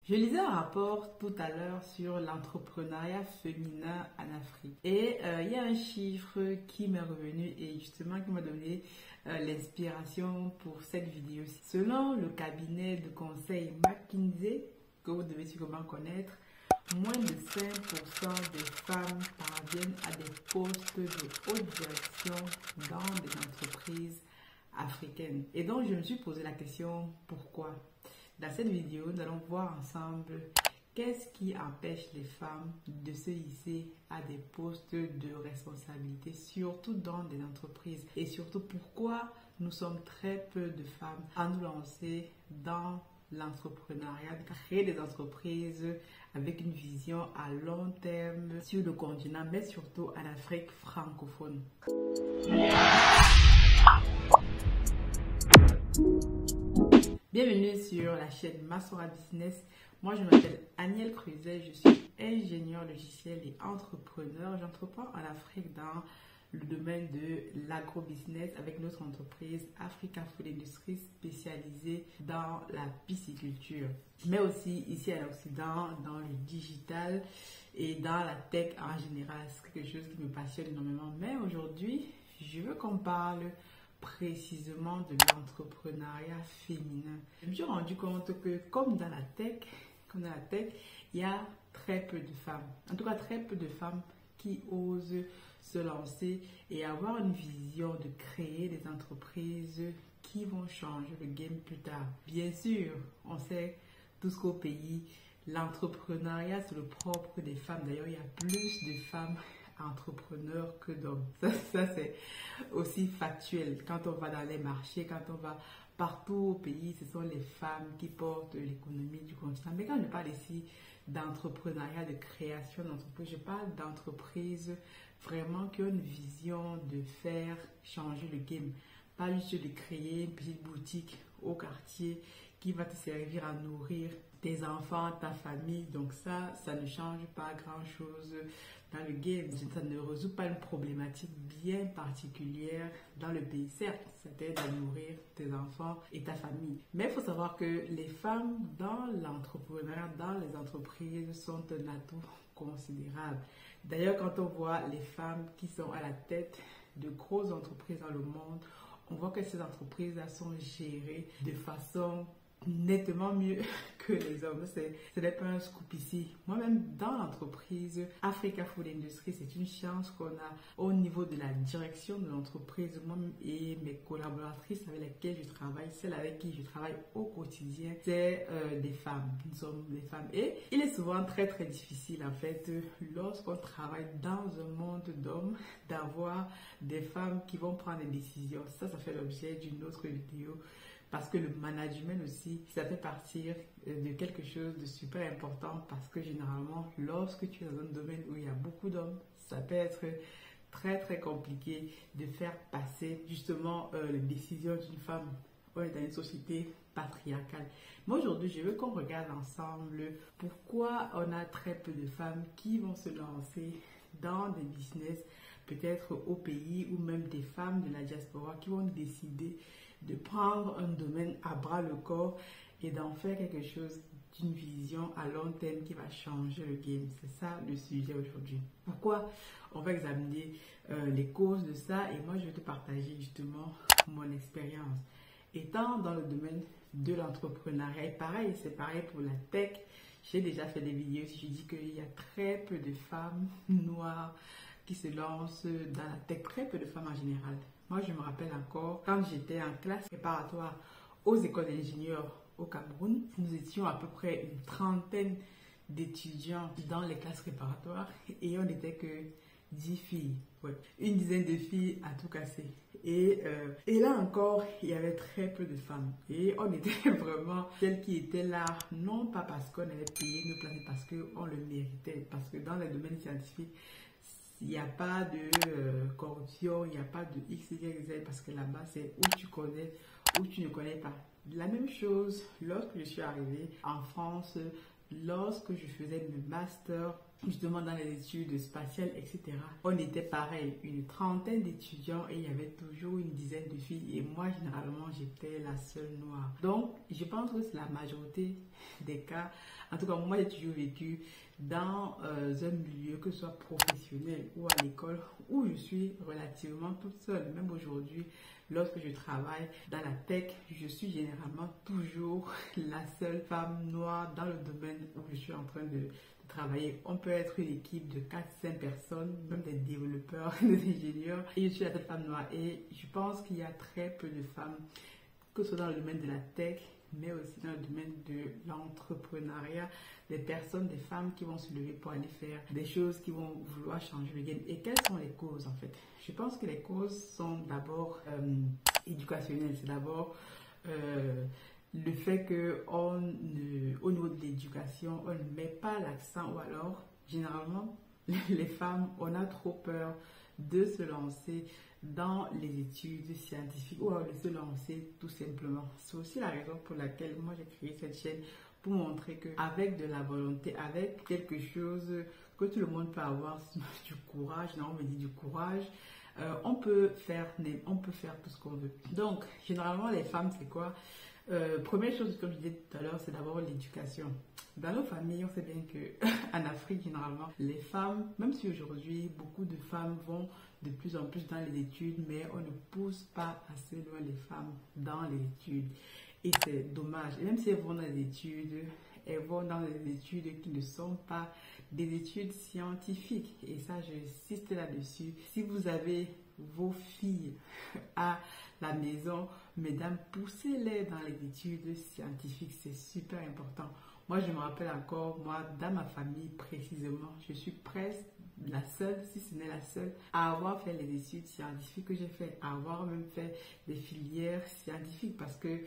Je lisais un rapport tout à l'heure sur l'entrepreneuriat féminin en Afrique. Et il y a un chiffre qui m'est revenu et justement qui m'a donné l'inspiration pour cette vidéo. Selon le cabinet de conseil McKinsey, que vous devez sûrement connaître, moins de 5% des femmes parviennent à des postes de haute direction dans des entreprises africaines. Et donc, je me suis posé la question, pourquoi? Dans cette vidéo, nous allons voir ensemble qu'est-ce qui empêche les femmes de se hisser à des postes de responsabilité, surtout dans des entreprises. Et surtout, pourquoi nous sommes très peu de femmes à nous lancer dans l'entrepreneuriat, de créer des entreprises avec une vision à long terme sur le continent, mais surtout en Afrique francophone. Bienvenue sur la chaîne Masora Business. Moi, je m'appelle Aniel Cruzet, je suis ingénieur logiciel et entrepreneur. J'entreprends en Afrique dans le domaine de l'agro-business avec notre entreprise Africa Food Industries spécialisée dans la pisciculture, mais aussi ici à l'Occident dans le digital et dans la tech en général. C'est quelque chose qui me passionne énormément. Mais aujourd'hui, je veux qu'on parle précisément de l'entrepreneuriat féminin. Je me suis rendu compte que comme dans la tech, il y a très peu de femmes, en tout cas très peu de femmes qui osent se lancer et avoir une vision de créer des entreprises qui vont changer le game plus tard. Bien sûr, on sait tous qu'au pays, l'entrepreneuriat c'est le propre des femmes. D'ailleurs, il y a plus de femmes entrepreneurs que d'hommes. Ça c'est aussi factuel. Quand on va dans les marchés, quand on va partout au pays, ce sont les femmes qui portent l'économie du continent. Mais quand je parle ici d'entrepreneuriat, de création d'entreprise, je parle d'entreprises vraiment qui ont une vision de faire changer le game. Pas juste de créer une petite boutique au quartier qui va te servir à nourrir tes enfants, ta famille. Donc ça ne change pas grand-chose dans le game. Ça ne résout pas une problématique bien particulière dans le pays. Certes, ça t'aide à nourrir tes enfants et ta famille. Mais il faut savoir que les femmes dans l'entrepreneuriat, dans les entreprises, sont un atout considérable. D'ailleurs, quand on voit les femmes qui sont à la tête de grosses entreprises dans le monde, on voit que ces entreprises-là sont gérées de façon nettement mieux que les hommes. Ce n'est pas un scoop ici. Moi-même, dans l'entreprise Africa Food Industries, c'est une chance qu'on a au niveau de la direction de l'entreprise. Moi et mes collaboratrices avec lesquelles je travaille, celles avec qui je travaille au quotidien, c'est des femmes. Nous sommes des femmes. Et il est souvent très très difficile en fait, lorsqu'on travaille dans un monde d'hommes, d'avoir des femmes qui vont prendre des décisions. Ça fait l'objet d'une autre vidéo. Parce que le management aussi, ça fait partie de quelque chose de super important parce que généralement, lorsque tu es dans un domaine où il y a beaucoup d'hommes, ça peut être très très compliqué de faire passer justement les décisions d'une femme. On est dans une société patriarcale. Mais aujourd'hui, je veux qu'on regarde ensemble pourquoi on a très peu de femmes qui vont se lancer dans des business, peut-être au pays ou même des femmes de la diaspora qui vont décider de prendre un domaine à bras le corps et d'en faire quelque chose d'une vision à long terme qui va changer le game. C'est ça le sujet aujourd'hui. Pourquoi? On va examiner les causes de ça et moi je vais te partager justement mon expérience. Étant dans le domaine de l'entrepreneuriat, et pareil, c'est pareil pour la tech, j'ai déjà fait des vidéos, je dis qu'il y a très peu de femmes noires qui se lancent dans la tech, très peu de femmes en général. Moi, je me rappelle encore, quand j'étais en classe préparatoire aux écoles d'ingénieurs au Cameroun, nous étions à peu près une trentaine d'étudiants dans les classes préparatoires et on n'était que 10 filles. Ouais. Une dizaine de filles à tout casser. Et là encore, il y avait très peu de femmes. Et on était vraiment celles qui étaient là, non pas parce qu'on avait payé nos places, mais parce qu'on le méritait. Parce que dans les domaines scientifiques, il n'y a pas de corruption, il n'y a pas de X, Y, Z, parce que là-bas, c'est où tu connais, où tu ne connais pas. La même chose, lorsque je suis arrivée en France, lorsque je faisais mes masters, justement dans les études spatiales, etc. On était pareil, une trentaine d'étudiants et il y avait toujours une dizaine de filles. Et moi, généralement, j'étais la seule noire. Donc, je pense que c'est la majorité des cas En tout cas, moi, j'ai toujours vécu dans un milieu, que ce soit professionnel ou à l'école, où je suis relativement toute seule. Même aujourd'hui, lorsque je travaille dans la tech, je suis généralement toujours la seule femme noire dans le domaine où je suis en train de travailler. On peut être une équipe de 4-5 personnes, même des développeurs, des ingénieurs, et je suis la seule femme noire. Et je pense qu'il y a très peu de femmes, que ce soit dans le domaine de la tech, mais aussi dans le domaine de l'entrepreneuriat, des personnes, des femmes qui vont se lever pour aller faire des choses, qui vont vouloir changer le game. Et quelles sont les causes en fait? Je pense que les causes sont d'abord éducationnelles. C'est d'abord le fait que au niveau de l'éducation, on ne met pas l'accent, ou alors généralement les femmes, on a trop peur de se lancer dans les études scientifiques ou de se lancer tout simplement. C'est aussi la raison pour laquelle moi j'ai créé cette chaîne, pour montrer qu'avec de la volonté, avec quelque chose que tout le monde peut avoir, du courage, non, on veut dire du courage, on peut faire tout ce qu'on veut. Donc, généralement, les femmes, c'est quoi? Première chose, comme je disais tout à l'heure, c'est d'abord l'éducation. Dans nos familles, on sait bien qu'en Afrique, généralement, les femmes, même si aujourd'hui, beaucoup de femmes vont de plus en plus dans les études, mais on ne pousse pas assez loin les femmes dans les études. Et c'est dommage. Et même si elles vont dans les études, elles vont dans des études qui ne sont pas des études scientifiques. Et ça, j'insiste là-dessus. Si vous avez vos filles à la maison, mesdames, poussez-les dans les études scientifiques. C'est super important. Moi, je me rappelle encore, moi, dans ma famille précisément, je suis presque la seule, si ce n'est la seule, à avoir fait les études scientifiques que j'ai fait, à avoir même fait des filières scientifiques, parce que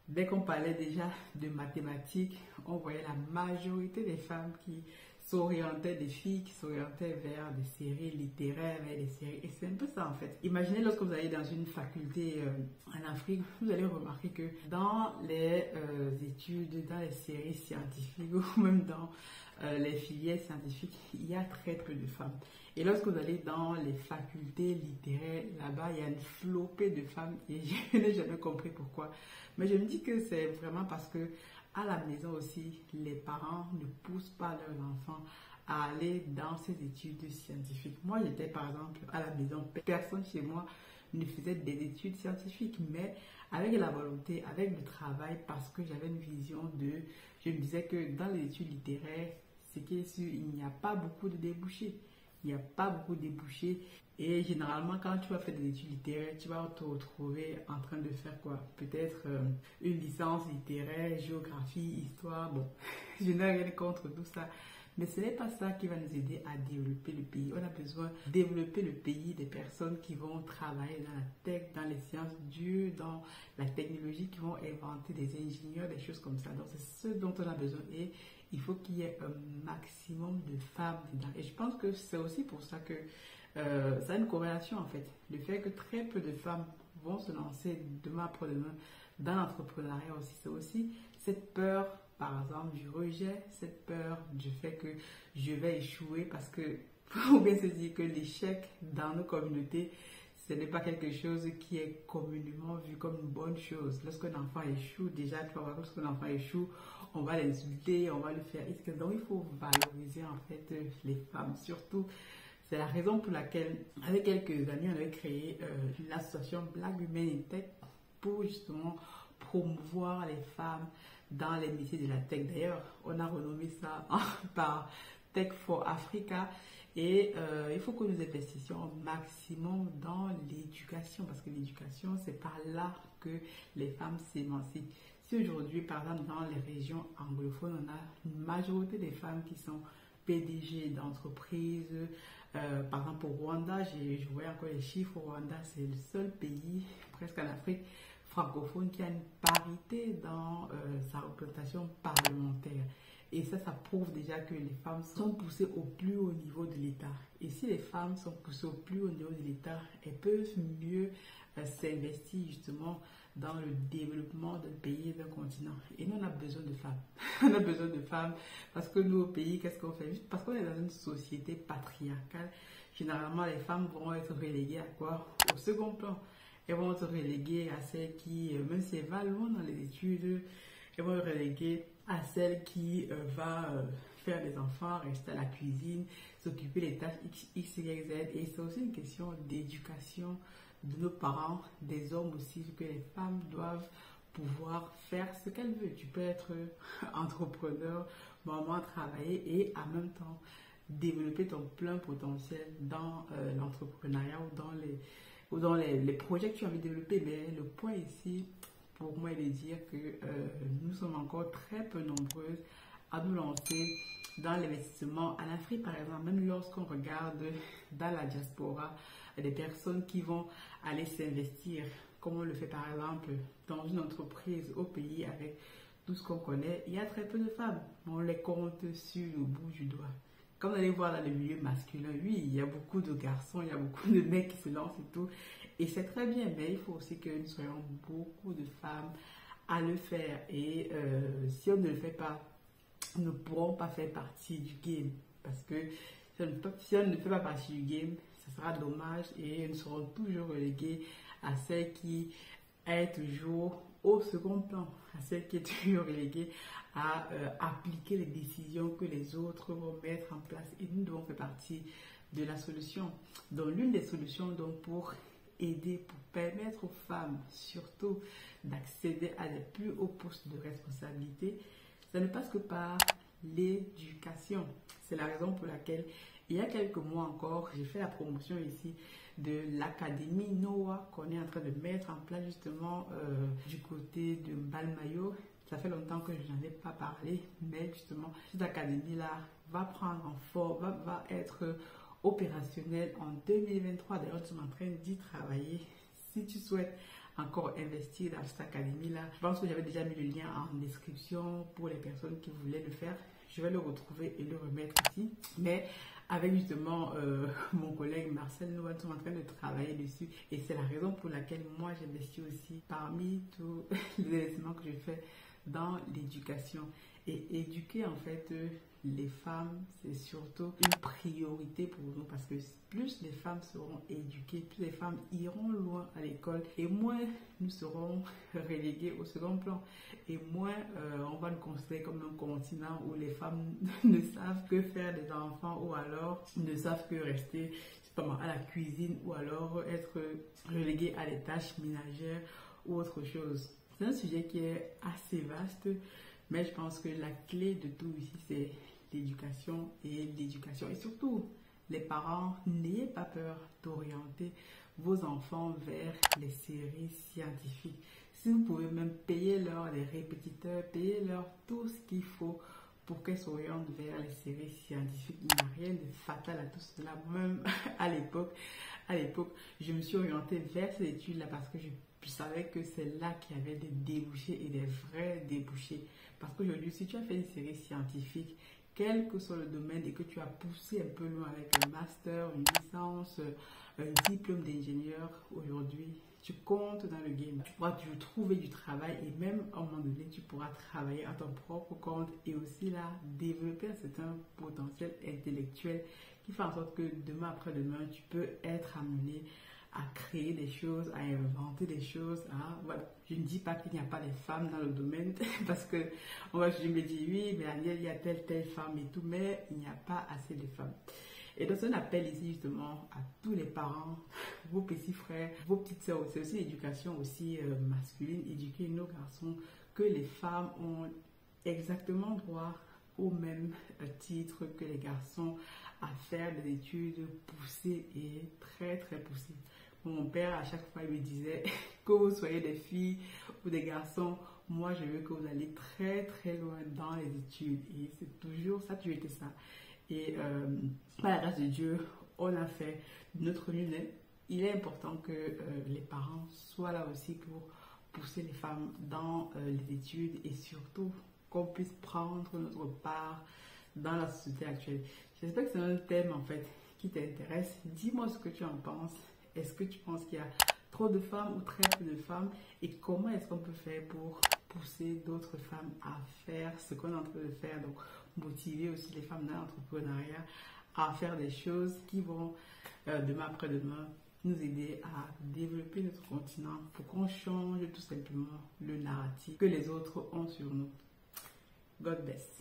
dès qu'on parlait déjà de mathématiques, on voyait la majorité des femmes qui s'orientaient, des filles qui s'orientaient vers des séries littéraires, vers des séries. Et c'est un peu ça en fait. Imaginez lorsque vous allez dans une faculté en Afrique, vous allez remarquer que dans les études, dans les séries scientifiques ou même dans les filières scientifiques, il y a très peu de femmes. Et lorsque vous allez dans les facultés littéraires, là-bas, il y a une flopée de femmes et je n'ai jamais compris pourquoi. Mais je me dis que c'est vraiment parce que à la maison aussi, les parents ne poussent pas leurs enfants à aller dans ces études scientifiques. Moi, j'étais par exemple à la maison, personne chez moi ne faisait des études scientifiques, mais avec la volonté, avec le travail, parce que j'avais une vision je me disais que dans les études littéraires, c'est qu'il n'y a pas beaucoup de débouchés. Il n'y a pas beaucoup de débouchés. Et généralement, quand tu vas faire des études littéraires, tu vas te retrouver en train de faire quoi? Peut-être une licence littéraire, géographie, histoire. Bon, je n'ai rien contre tout ça. Mais ce n'est pas ça qui va nous aider à développer le pays. On a besoin de développer le pays des personnes qui vont travailler dans la tech, dans les sciences dures, dans la technologie, qui vont inventer des ingénieurs, des choses comme ça. Donc, c'est ce dont on a besoin. Et il faut qu'il y ait un maximum de femmes dedans. Et je pense que c'est aussi pour ça que ça a une corrélation en fait. Le fait que très peu de femmes vont se lancer demain après demain dans l'entrepreneuriat aussi. C'est aussi cette peur, par exemple, du rejet, cette peur du fait que je vais échouer, parce que faut bien se dire que l'échec dans nos communautés, ce n'est pas quelque chose qui est communément vu comme une bonne chose. Lorsqu'un enfant échoue, déjà, tu vas voir, lorsqu'un enfant échoue, on va l'insulter, on va le faire. Donc, il faut valoriser en fait les femmes, surtout. C'est la raison pour laquelle, avec quelques amis, on avait créé l'association Black Women in Tech pour justement promouvoir les femmes dans les métiers de la tech. D'ailleurs, on a renommé ça par Tech for Africa. Et il faut que nous investissions au maximum dans l'éducation, parce que l'éducation, c'est par là que les femmes s'émancipent. Si aujourd'hui, par exemple, dans les régions anglophones, on a une majorité des femmes qui sont PDG d'entreprises. Par exemple, au Rwanda, je voyais encore les chiffres. Au Rwanda, c'est le seul pays, presque en Afrique francophone, qui a une parité dans sa représentation parlementaire. Et ça prouve déjà que les femmes sont poussées au plus haut niveau de l'État. Et si les femmes sont poussées au plus haut niveau de l'État, elles peuvent mieux s'investir justement dans le développement d'un pays et d'un continent. Et nous, on a besoin de femmes. On a besoin de femmes parce que nous, au pays, qu'est-ce qu'on fait? Juste parce qu'on est dans une société patriarcale, généralement, les femmes vont être reléguées à quoi? Au second plan. Elles vont être reléguées à celles qui, même si elles vont loin dans les études, elles vont être reléguées à celle qui va faire des enfants, rester à la cuisine, s'occuper des tâches X, Y, Z. Et c'est aussi une question d'éducation de nos parents, des hommes aussi, que les femmes doivent pouvoir faire ce qu'elles veulent. Tu peux être entrepreneur, maman, travailler et en même temps développer ton plein potentiel dans l'entrepreneuriat ou dans les projets que tu as envie de développer. Mais le point ici, pour moi, est de dire que nous sommes encore très peu nombreuses à nous lancer dans l'investissement en Afrique, par exemple. Même lorsqu'on regarde dans la diaspora, des personnes qui vont aller s'investir, comme on le fait par exemple dans une entreprise au pays avec tout ce qu'on connaît, il y a très peu de femmes. On les compte sur le bout du doigt. Comme vous allez voir dans le milieu masculin, oui, il y a beaucoup de garçons, il y a beaucoup de mecs qui se lancent et tout. Et c'est très bien, mais il faut aussi que nous soyons beaucoup de femmes à le faire. Et si on ne le fait pas, nous ne pourrons pas faire partie du game. Parce que si on ne fait pas partie du game, ce sera dommage et nous serons toujours relégués à celle qui est toujours au second plan, à celle qui est toujours reléguée à appliquer les décisions que les autres vont mettre en place. Et nous devons faire partie de la solution. Donc l'une des solutions donc, pour aider, pour permettre aux femmes surtout d'accéder à des plus hauts postes de responsabilité, ça ne passe que par l'éducation. C'est la raison pour laquelle il y a quelques mois encore, j'ai fait la promotion ici de l'académie NOAH qu'on est en train de mettre en place justement du côté de Balmayo. Ça fait longtemps que je n'en ai pas parlé, mais justement, cette académie-là va prendre en forme, va être opérationnelle en 2023. D'ailleurs, nous sommes en train d'y travailler. Si tu souhaites encore investir dans cette académie-là, je pense que j'avais déjà mis le lien en description pour les personnes qui voulaient le faire. Je vais le retrouver et le remettre ici. Mais avec justement mon collègue Marcel, nous sommes en train de travailler dessus. Et c'est la raison pour laquelle moi j'investis aussi parmi tous les investissements que je fais dans l'éducation. Et éduquer en fait les femmes, c'est surtout une priorité pour nous parce que plus les femmes seront éduquées, plus les femmes iront loin à l'école et moins nous serons relégués au second plan et moins on va nous considérer comme un continent où les femmes ne savent que faire des enfants ou alors ne savent que rester à la cuisine ou alors être relégués à des tâches ménagères ou autre chose. C'est un sujet qui est assez vaste, mais je pense que la clé de tout ici, c'est l'éducation et l'éducation. Et surtout, les parents, n'ayez pas peur d'orienter vos enfants vers les séries scientifiques. Si vous pouvez même payer leur les répétiteurs, payer leur tout ce qu'il faut pour qu'elles s'orientent vers les séries scientifiques. Il n'y a rien de fatal à tout cela. Même à l'époque, je me suis orientée vers ces études-là parce que je savais que c'est là qu'il y avait des débouchés et des vrais débouchés. Parce qu'aujourd'hui, si tu as fait une série scientifique, quel que soit le domaine et que tu as poussé un peu loin avec un master, une licence, un diplôme d'ingénieur, aujourd'hui, tu comptes dans le game. Tu pourras toujours trouver du travail et même à un moment donné, tu pourras travailler à ton propre compte et aussi là, développer un certain potentiel intellectuel qui fait en sorte que demain après-demain, tu peux être amené à créer des choses, à inventer des choses. Voilà. Je ne dis pas qu'il n'y a pas de femmes dans le domaine parce que je me dis oui, mais Aniel, il y a telle femme et tout, mais il n'y a pas assez de femmes. Et donc, on appelle ici justement à tous les parents, vos petits frères, vos petites sœurs. C'est aussi l'éducation aussi masculine, éduquer nos garçons, que les femmes ont exactement droit au même titre que les garçons à faire des études poussées et très très poussées. Mon père, à chaque fois, il me disait que vous soyez des filles ou des garçons, moi je veux que vous allez très très loin dans les études. Et c'est toujours ça, tu étais ça. Et par la grâce de Dieu, on a fait notre mieux. Il est important que les parents soient là aussi pour pousser les femmes dans les études et surtout qu'on puisse prendre notre part dans la société actuelle. J'espère que c'est un thème en fait qui t'intéresse. Dis-moi ce que tu en penses. Est-ce que tu penses qu'il y a trop de femmes ou très peu de femmes et comment est-ce qu'on peut faire pour pousser d'autres femmes à faire ce qu'on est en train de faire, donc motiver aussi les femmes dans l'entrepreneuriat à faire des choses qui vont demain après-demain nous aider à développer notre continent pour qu'on change tout simplement le narratif que les autres ont sur nous. God bless.